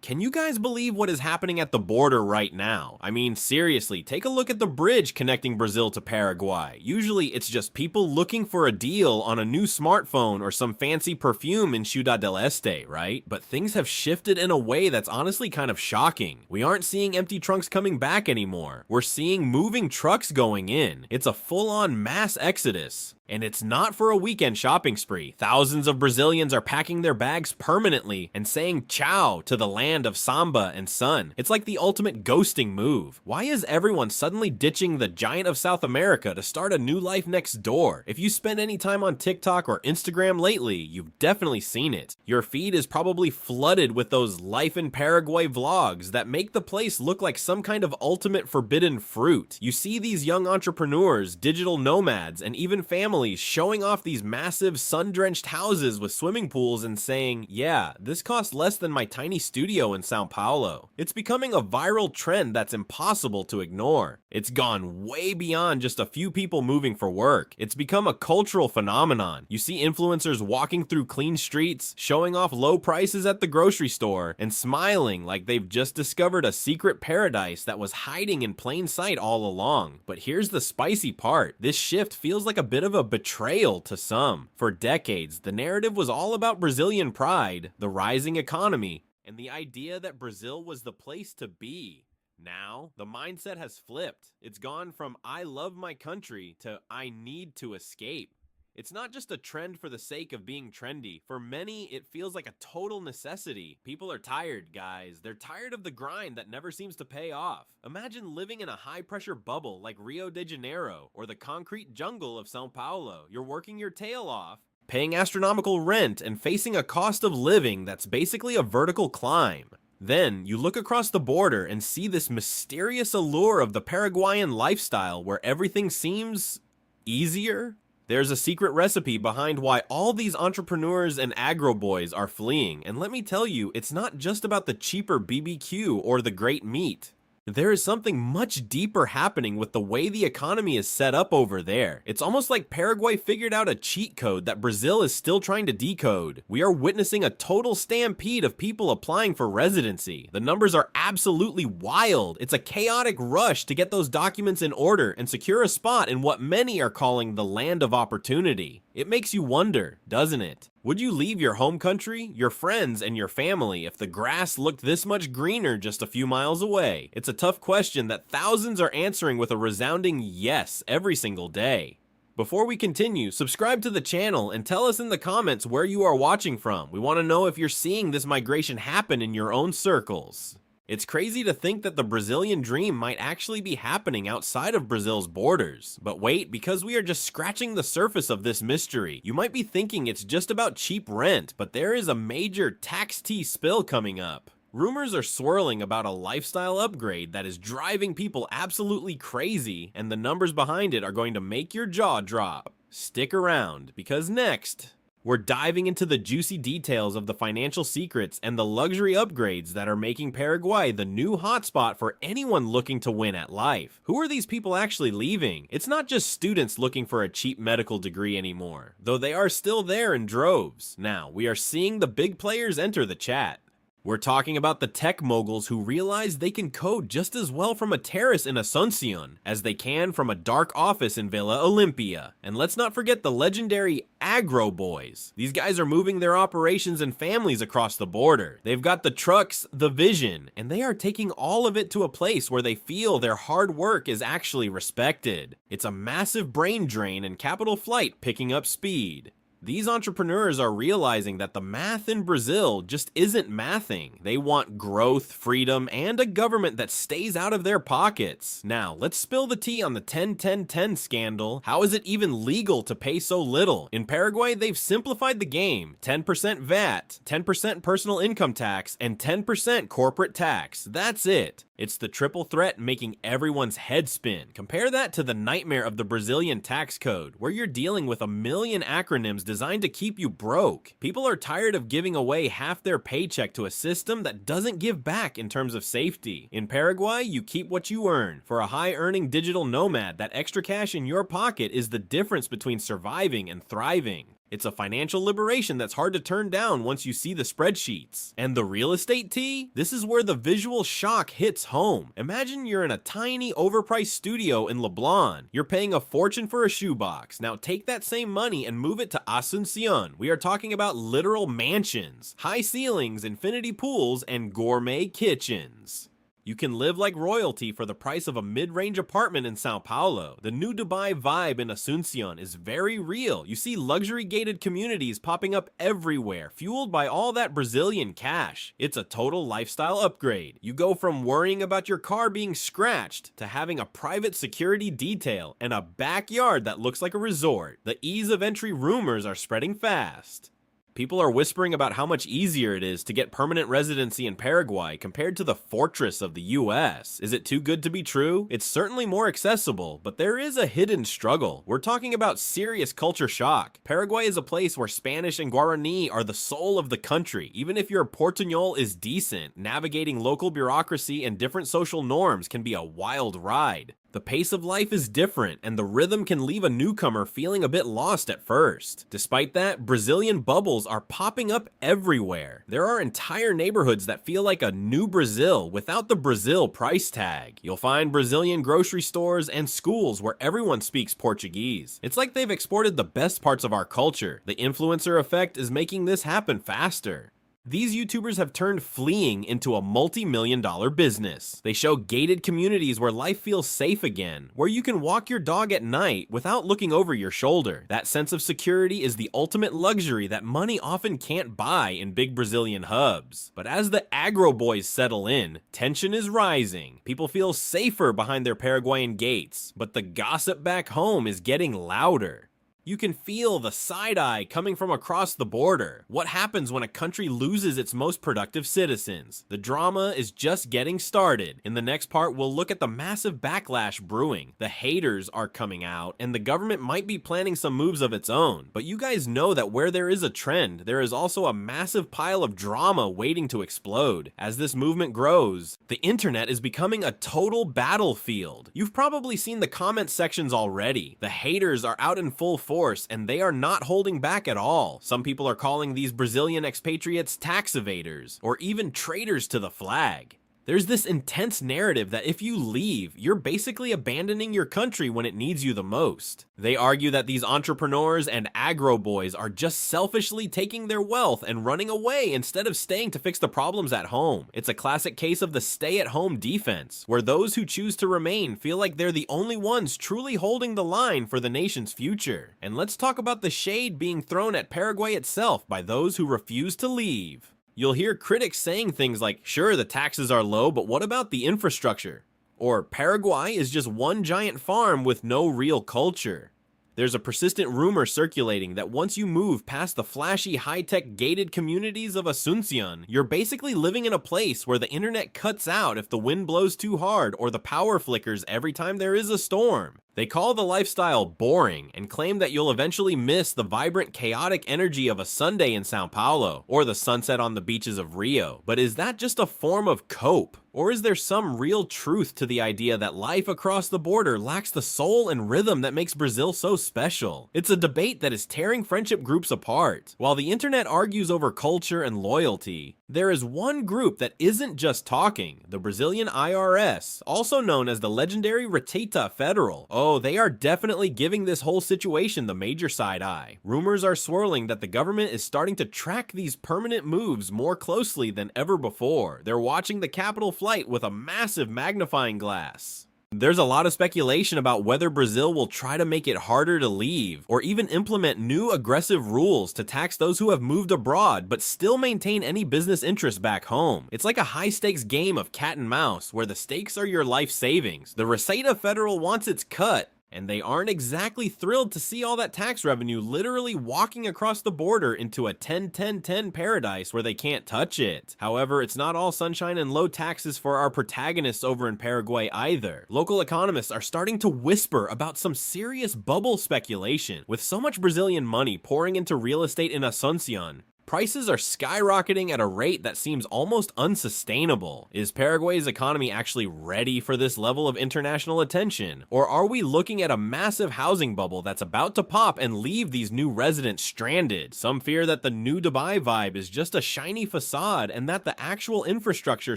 Can you guys believe what is happening at the border right now? I mean, seriously, take a look at the bridge connecting Brazil to Paraguay. Usually it's just people looking for a deal on a new smartphone or some fancy perfume in Ciudad del Este, right? But things have shifted in a way that's honestly kind of shocking. We aren't seeing empty trunks coming back anymore. We're seeing moving trucks going in. It's a full-on mass exodus. And it's not for a weekend shopping spree. Thousands of Brazilians are packing their bags permanently and saying ciao to the land of samba and sun. It's like the ultimate ghosting move. Why is everyone suddenly ditching the giant of South America to start a new life next door? If you spend any time on TikTok or Instagram lately, you've definitely seen it. Your feed is probably flooded with those life in Paraguay vlogs that make the place look like some kind of ultimate forbidden fruit. You see these young entrepreneurs, digital nomads, and even families showing off these massive sun-drenched houses with swimming pools and saying, yeah, this costs less than my tiny studio in Sao Paulo. It's becoming a viral trend that's impossible to ignore. It's gone way beyond just a few people moving for work. It's become a cultural phenomenon. You see influencers walking through clean streets, showing off low prices at the grocery store, and smiling like they've just discovered a secret paradise that was hiding in plain sight all along. But here's the spicy part. This shift feels like a bit of a betrayal to some. For decades, the narrative was all about Brazilian pride, the rising economy, and the idea that Brazil was the place to be. Now, the mindset has flipped. It's gone from I love my country to I need to escape. It's not just a trend for the sake of being trendy. For many, it feels like a total necessity. People are tired, guys. They're tired of the grind that never seems to pay off. Imagine living in a high-pressure bubble like Rio de Janeiro or the concrete jungle of Sao Paulo. You're working your tail off, paying astronomical rent, and facing a cost of living that's basically a vertical climb. Then, you look across the border and see this mysterious allure of the Paraguayan lifestyle where everything seems easier. There's a secret recipe behind why all these entrepreneurs and agro boys are fleeing, and let me tell you, it's not just about the cheaper BBQ or the great meat. There is something much deeper happening with the way the economy is set up over there. It's almost like Paraguay figured out a cheat code that Brazil is still trying to decode. We are witnessing a total stampede of people applying for residency. The numbers are absolutely wild. It's a chaotic rush to get those documents in order and secure a spot in what many are calling the land of opportunity. It makes you wonder, doesn't it? Would you leave your home country, your friends, and your family if the grass looked this much greener just a few miles away? It's a tough question that thousands are answering with a resounding yes every single day. Before we continue, subscribe to the channel and tell us in the comments where you are watching from. We want to know if you're seeing this migration happen in your own circles. It's crazy to think that the Brazilian dream might actually be happening outside of Brazil's borders. But wait, because we are just scratching the surface of this mystery. You might be thinking it's just about cheap rent, but there is a major tax tea spill coming up. Rumors are swirling about a lifestyle upgrade that is driving people absolutely crazy, and the numbers behind it are going to make your jaw drop. Stick around, because next, we're diving into the juicy details of the financial secrets and the luxury upgrades that are making Paraguay the new hotspot for anyone looking to win at life. Who are these people actually leaving? It's not just students looking for a cheap medical degree anymore, though they are still there in droves. Now, we are seeing the big players enter the chat. We're talking about the tech moguls who realize they can code just as well from a terrace in Asuncion as they can from a dark office in Villa Olympia. And let's not forget the legendary agro boys. These guys are moving their operations and families across the border. They've got the trucks, the vision, and they are taking all of it to a place where they feel their hard work is actually respected. It's a massive brain drain and capital flight picking up speed. These entrepreneurs are realizing that the math in Brazil just isn't mathing. They want growth, freedom, and a government that stays out of their pockets. Now, let's spill the tea on the 10-10-10 scandal. How is it even legal to pay so little? In Paraguay, they've simplified the game. 10% VAT, 10% personal income tax, and 10% corporate tax. That's it. It's the triple threat making everyone's head spin. Compare that to the nightmare of the Brazilian tax code, where you're dealing with a million acronyms designed to keep you broke. People are tired of giving away half their paycheck to a system that doesn't give back in terms of safety. In Paraguay, you keep what you earn. For a high-earning digital nomad, that extra cash in your pocket is the difference between surviving and thriving. It's a financial liberation that's hard to turn down once you see the spreadsheets. And the real estate tea? This is where the visual shock hits home. Imagine you're in a tiny, overpriced studio in Leblon. You're paying a fortune for a shoebox. Now take that same money and move it to Asuncion. We are talking about literal mansions, high ceilings, infinity pools, and gourmet kitchens. You can live like royalty for the price of a mid-range apartment in Sao Paulo. The new Dubai vibe in Asuncion is very real. You see luxury gated communities popping up everywhere, fueled by all that Brazilian cash. It's a total lifestyle upgrade. You go from worrying about your car being scratched to having a private security detail and a backyard that looks like a resort. The ease of entry rumors are spreading fast. People are whispering about how much easier it is to get permanent residency in Paraguay compared to the fortress of the US. Is it too good to be true? It's certainly more accessible, but there is a hidden struggle. We're talking about serious culture shock. Paraguay is a place where Spanish and Guarani are the soul of the country. Even if your Portuñol is decent, navigating local bureaucracy and different social norms can be a wild ride. The pace of life is different, and the rhythm can leave a newcomer feeling a bit lost at first. Despite that, Brazilian bubbles are popping up everywhere. There are entire neighborhoods that feel like a new Brazil without the Brazil price tag. You'll find Brazilian grocery stores and schools where everyone speaks Portuguese. It's like they've exported the best parts of our culture. The influencer effect is making this happen faster. These YouTubers have turned fleeing into a multi-million-dollar business. They show gated communities where life feels safe again, where you can walk your dog at night without looking over your shoulder. That sense of security is the ultimate luxury that money often can't buy in big Brazilian hubs. But as the agro boys settle in, tension is rising. People feel safer behind their Paraguayan gates, but the gossip back home is getting louder. You can feel the side-eye coming from across the border. What happens when a country loses its most productive citizens? The drama is just getting started. In the next part, we'll look at the massive backlash brewing. The haters are coming out, and the government might be planning some moves of its own. But you guys know that where there is a trend, there is also a massive pile of drama waiting to explode. As this movement grows, the internet is becoming a total battlefield. You've probably seen the comment sections already. The haters are out in full force, and they are not holding back at all. Some people are calling these Brazilian expatriates tax evaders, or even traitors to the flag. There's this intense narrative that if you leave, you're basically abandoning your country when it needs you the most. They argue that these entrepreneurs and agro boys are just selfishly taking their wealth and running away instead of staying to fix the problems at home. It's a classic case of the stay-at-home defense, where those who choose to remain feel like they're the only ones truly holding the line for the nation's future. And let's talk about the shade being thrown at Paraguay itself by those who refuse to leave. You'll hear critics saying things like, sure, the taxes are low, but what about the infrastructure? Or Paraguay is just one giant farm with no real culture. There's a persistent rumor circulating that once you move past the flashy, high-tech gated communities of Asuncion, you're basically living in a place where the internet cuts out if the wind blows too hard or the power flickers every time there is a storm. They call the lifestyle boring and claim that you'll eventually miss the vibrant, chaotic energy of a Sunday in Sao Paulo or the sunset on the beaches of Rio. But is that just a form of cope? Or is there some real truth to the idea that life across the border lacks the soul and rhythm that makes Brazil so special? It's a debate that is tearing friendship groups apart. While the internet argues over culture and loyalty, there is one group that isn't just talking, the Brazilian IRS, also known as the legendary Receita Federal. Oh, they are definitely giving this whole situation the major side eye. Rumors are swirling that the government is starting to track these permanent moves more closely than ever before. They're watching the capital flight with a massive magnifying glass. There's a lot of speculation about whether Brazil will try to make it harder to leave, or even implement new aggressive rules to tax those who have moved abroad but still maintain any business interests back home. It's like a high-stakes game of cat and mouse, where the stakes are your life savings. The Receita Federal wants its cut, and they aren't exactly thrilled to see all that tax revenue literally walking across the border into a 10-10-10 paradise where they can't touch it. However, it's not all sunshine and low taxes for our protagonists over in Paraguay either. Local economists are starting to whisper about some serious bubble speculation. With so much Brazilian money pouring into real estate in Asuncion, Prices are skyrocketing at a rate that seems almost unsustainable. Is Paraguay's economy actually ready for this level of international attention? Or are we looking at a massive housing bubble that's about to pop and leave these new residents stranded? Some fear that the new Dubai vibe is just a shiny facade and that the actual infrastructure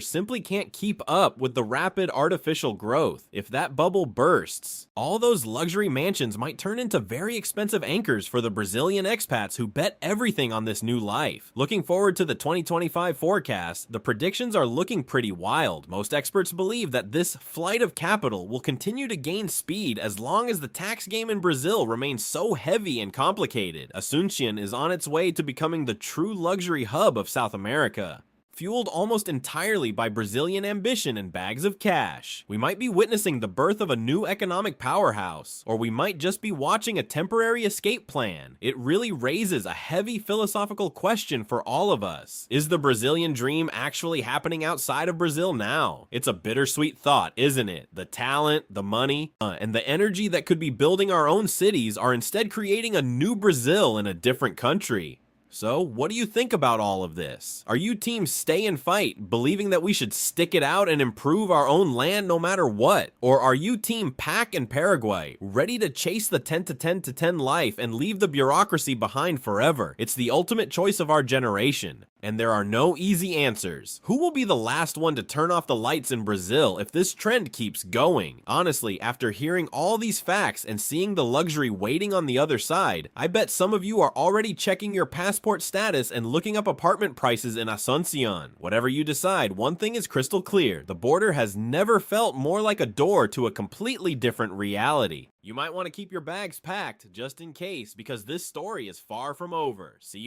simply can't keep up with the rapid artificial growth. If that bubble bursts, all those luxury mansions might turn into very expensive anchors for the Brazilian expats who bet everything on this new life. Looking forward to the 2025 forecast, the predictions are looking pretty wild. Most experts believe that this flight of capital will continue to gain speed as long as the tax game in Brazil remains so heavy and complicated. Asuncion is on its way to becoming the true luxury hub of South America, fueled almost entirely by Brazilian ambition and bags of cash. We might be witnessing the birth of a new economic powerhouse, or we might just be watching a temporary escape plan. It really raises a heavy philosophical question for all of us. Is the Brazilian dream actually happening outside of Brazil now? It's a bittersweet thought, isn't it? The talent, the money, and the energy that could be building our own cities are instead creating a new Brazil in a different country. So, what do you think about all of this? Are you team stay and fight, believing that we should stick it out and improve our own land no matter what? Or are you team pack and Paraguay, ready to chase the 10 to 10 to 10 life and leave the bureaucracy behind forever? It's the ultimate choice of our generation, and there are no easy answers. Who will be the last one to turn off the lights in Brazil if this trend keeps going? Honestly, after hearing all these facts and seeing the luxury waiting on the other side, I bet some of you are already checking your passport status and looking up apartment prices in Asuncion. Whatever you decide, one thing is crystal clear: the border has never felt more like a door to a completely different reality. You might want to keep your bags packed just in case, because this story is far from over. See you